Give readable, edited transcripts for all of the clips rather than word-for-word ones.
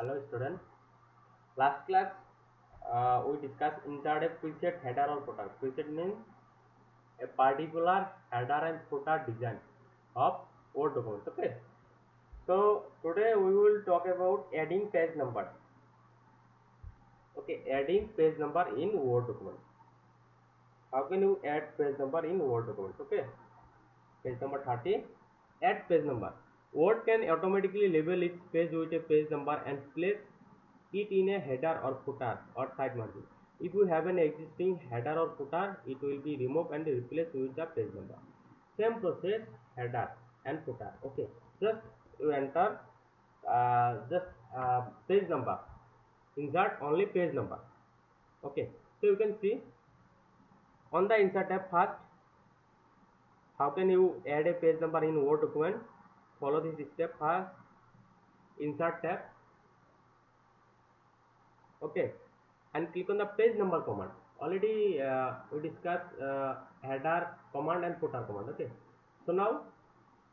Hello student. Last class we discussed inside a preset header or footer. Preset means a particular header and footer design of Word document. Okay. So today we will talk about adding page number. Okay, adding page number in Word document. How can you add page number in Word document? Okay. Page number 30. Add page number. Word can automatically label its page with a page number and place it in a header or footer or side margin. If you have an existing header or footer, it will be removed and replaced with the page number. Same process, header and footer. Okay, just you enter just page number. Insert only page number. Okay, so you can see on the insert tab first. How can you add a page number in Word document? Follow this step first. Insert tab. Okay, and click on the page number command. Already we discussed header command and footer command. Okay, so now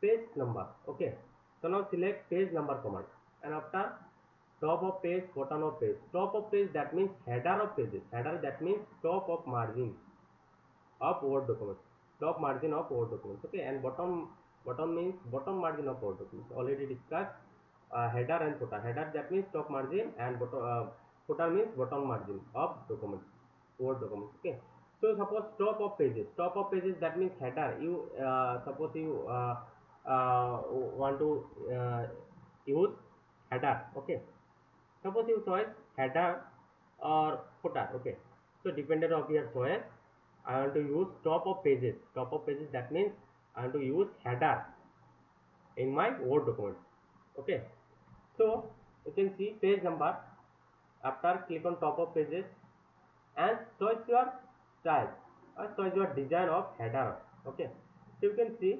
page number. Okay, so now select page number command, and after top of page, bottom of page. Top of page, that means header of pages. Header, that means top of margin of Word document. Top margin of Word documents. Okay, and bottom means bottom margin of Word documents. Already discussed header and footer. Header, that means top margin, and footer means bottom margin of documents, Word documents. Okay, so suppose top of pages. Top of pages, that means header. You suppose you want to use header. Okay, suppose you choose header or footer. Okay, so dependent of your choice, I want to use top of pages. Top of pages, that means I want to use header in my Word document. Okay, so you can see page number. After click on top of pages and choose your style or choose your design of header. Okay, so you can see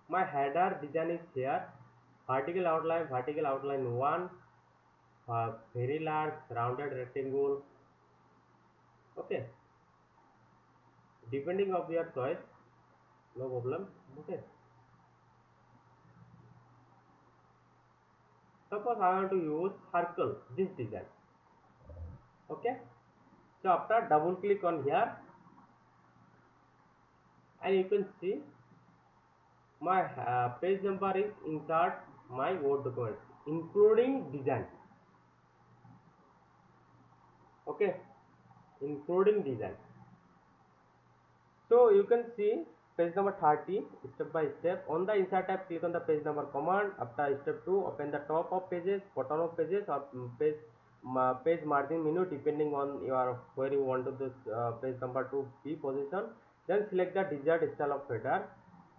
my header design is here. Vertical outline 1, very large rounded rectangle. Okay, depending of your choice, no problem. Okay, suppose I want to use circle, this design. Okay, so after double click on here, and you can see my page number is insert my Word document including design. Okay, including design. So you can see page number 30 step by step. On the insert tab, click on the page number command. After step 2, open the top of pages, bottom of pages, or page margin menu depending on your where you want to this page number to be positioned. Then select the desired style of header.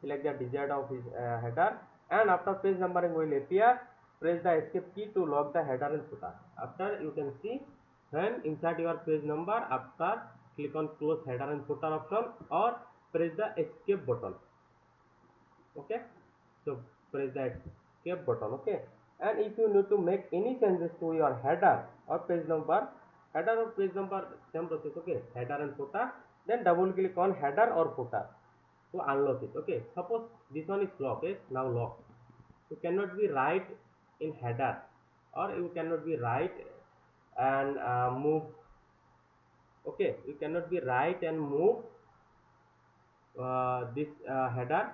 Select the desired of his header, and after page numbering will appear. Press the escape key to lock the header and footer. After you can see when insert your page number, after click on close header and footer option or press the escape button. Okay, so press the escape button. Okay, and if you need to make any changes to your header or page number, same process. Okay, header and footer, then double click on header or footer to unlock it. Okay, suppose this one is locked. Okay, now lock. You cannot be write in header, or you cannot be write and move. Okay, you cannot be write and move this header.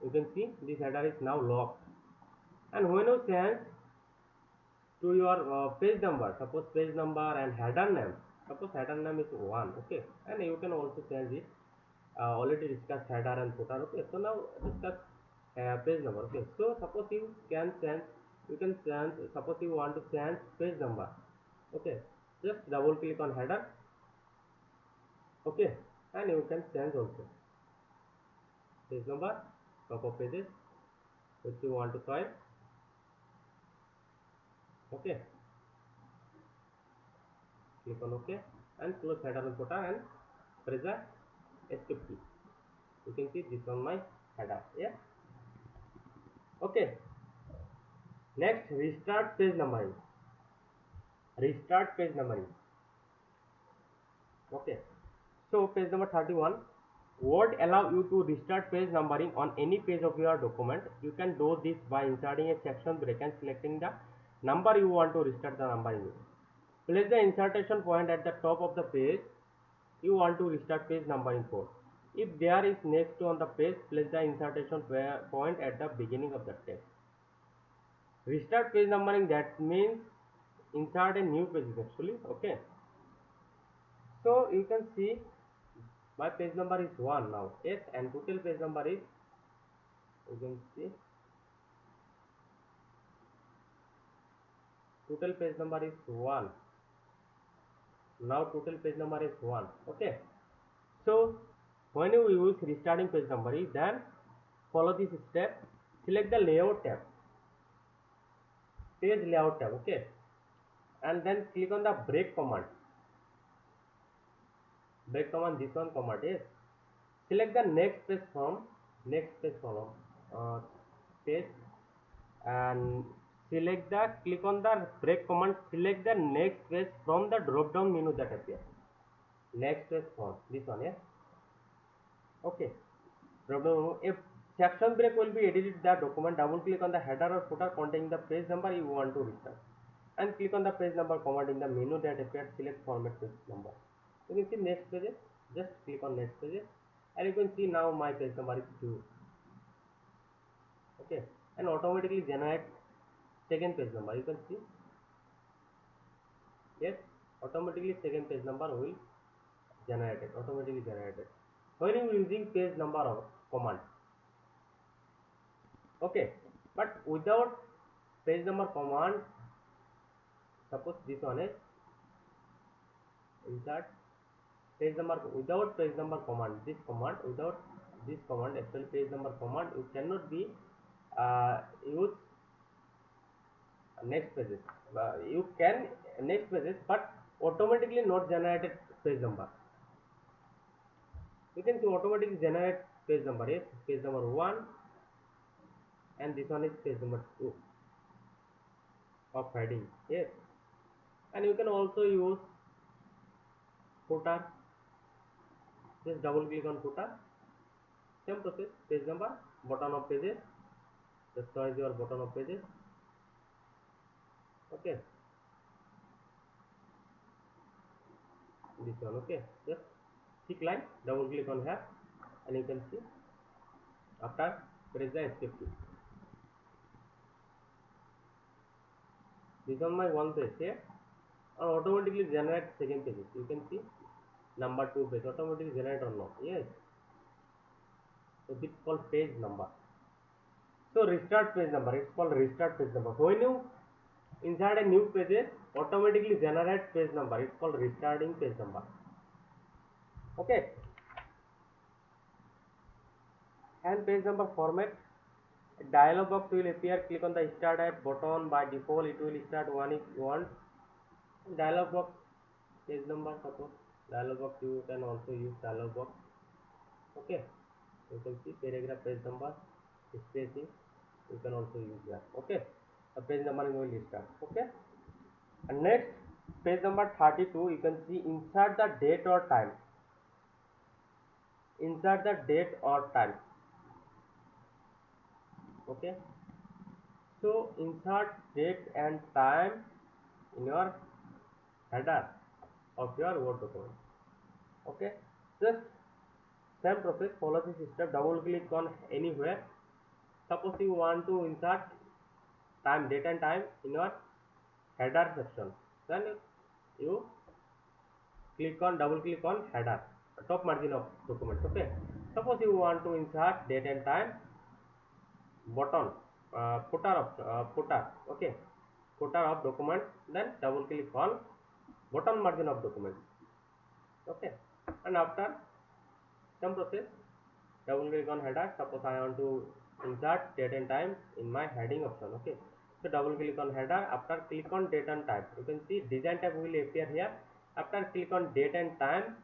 You can see this header is now locked, and when you change to your page number, suppose page number and header name, suppose header name is 1. Okay, and you can also change it. Already discussed header and footer. Okay, so now discuss page number. Okay, so suppose you can change, you can change, suppose you want to change page number. Okay, just double click on header. Okay, and you can change also page number, top of pages which you want to type. Okay, click on OK and close header and footer and press the escape key. You can see this on my header. Yeah. Okay, next restart page numbering. Restart page numbering. Okay, so page number 31. Word allow you to restart page numbering on any page of your document. You can do this by inserting a section break and selecting the number you want to restart the number in. Place the insertion point at the top of the page. You want to restart page numbering 4. If there is next to on the page, place the insertion point at the beginning of the text. Restart page numbering, that means insert a new page actually. Okay, so you can see my page number is 1 now. Yes, and total page number is, you can see total page number is 1. Now total page number is 1. Okay, so when you use restarting page numbering, then follow this step. Select the layout tab, page layout tab. Okay, and then click on the break command. Break command, this one command is. Select the next page from page, and select the, click on the break command, select the next page from the drop down menu that appears. Next page from this one. Yeah, okay, drop down menu. If section break will be edited the document, double click on the header or footer containing the page number you want to restart, and click on the page number command in the menu that appears. Select format page number. You can see next page. Just click on next page, and you can see now my page number is 2. Okay, and automatically generate second page number. You can see, yes, automatically second page number will generated, automatically generated when you using page number of command. Okay, but without page number command, suppose this one is insert page number without page number command, this command, without this command, actually page number command, you cannot be use next pages. You can next pages, but automatically not generated page number. You can see automatically generate page number. Yes, page number 1, and this one is page number 2 of heading. Yes, and you can also use footer. Just double click on footer. Same process. Page number, button of pages. Just choose your button of pages. Okay, this one. Okay, just thick line. Double click on here, and you can see after press the escape key. This on my one page here, and automatically generate second pages. You can see number 2 page automatically generate or not. Yes, so it's called page number. So restart page number, it's called restart page number. When you insert a new pages, automatically generate page number, it's called restarting page number. Okay, and page number format, a dialog box will appear. Click on the start at button. By default it will start 1 if you want. Dialog box, page number, suppose dialog box, you can also use dialog box. Okay, you can see paragraph, page number, spacing, you can also use that. Okay, the page numbering will start. Okay, and next page number 32, you can see insert the date or time. Insert the date or time. Okay, so insert date and time in your header of your Word document. Okay, just same process, follow this step. Double click on anywhere. Suppose you want to insert time, date and time in your header section, then you click on, double click on header, top margin of document. Okay, suppose you want to insert date and time button, footer. Okay, footer of document, then double click on bottom margin of document. Okay, and after some process, double click on header. Suppose I want to insert date and time in my heading option. Okay, so double click on header. After click on date and time, you can see design tab will appear here. After click on date and time,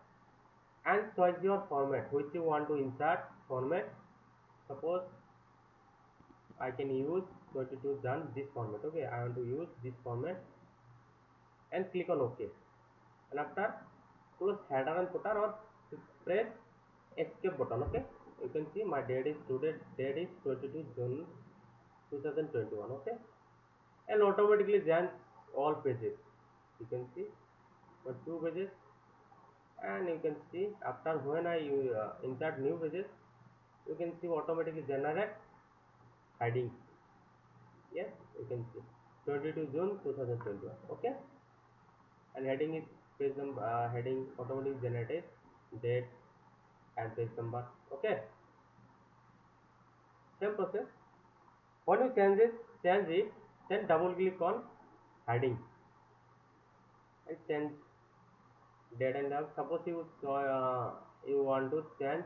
and choose your format which you want to insert format. Suppose I can use 22 done this format. Okay, I want to use this format, and click on OK. And after close header and footer, or press escape button. Okay, you can see my date is today, date is 22 June 2021. Okay, and automatically joins all pages. You can see for two pages, and you can see after when I insert new pages, you can see automatically generate heading. Yes, you can see 22 June 2021. Okay, and heading is page number, heading automatically generated date and page number. Okay, same process. When you change it, then double click on heading and change date and time. Suppose you want to change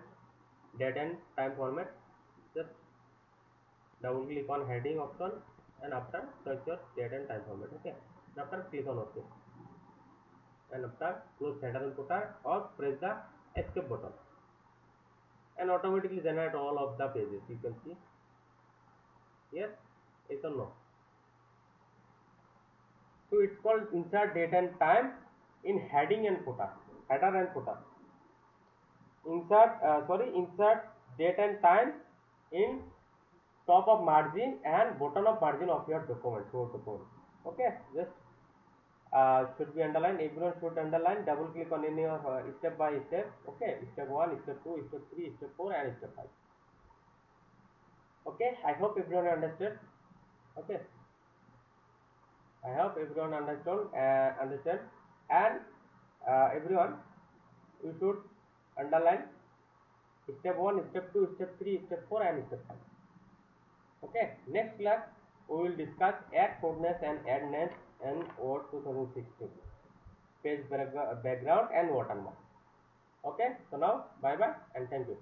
date and time format, just double click on heading option and after search your date and time format. Okay, and after click on OK, and after close header and footer or press the escape button, and automatically generate all of the pages. You can see. Yes, yes or no? So it's called insert date and time in heading and footer, header and footer. Insert date and time in top of margin and bottom of margin of your document, Word document. Okay, just should be underlined. Everyone should underline. Double click on any of step by step. Okay, step 1, step 2, step 3, step 4, and step 5. Okay, I hope everyone understood. Okay, I hope everyone understand, and everyone, you should underline step 1, step 2, step 3, step 4, and step 5. Okay, next class we will discuss add coordinates and add names in Word 2016, page background and watermark. Okay, so now bye bye and thank you.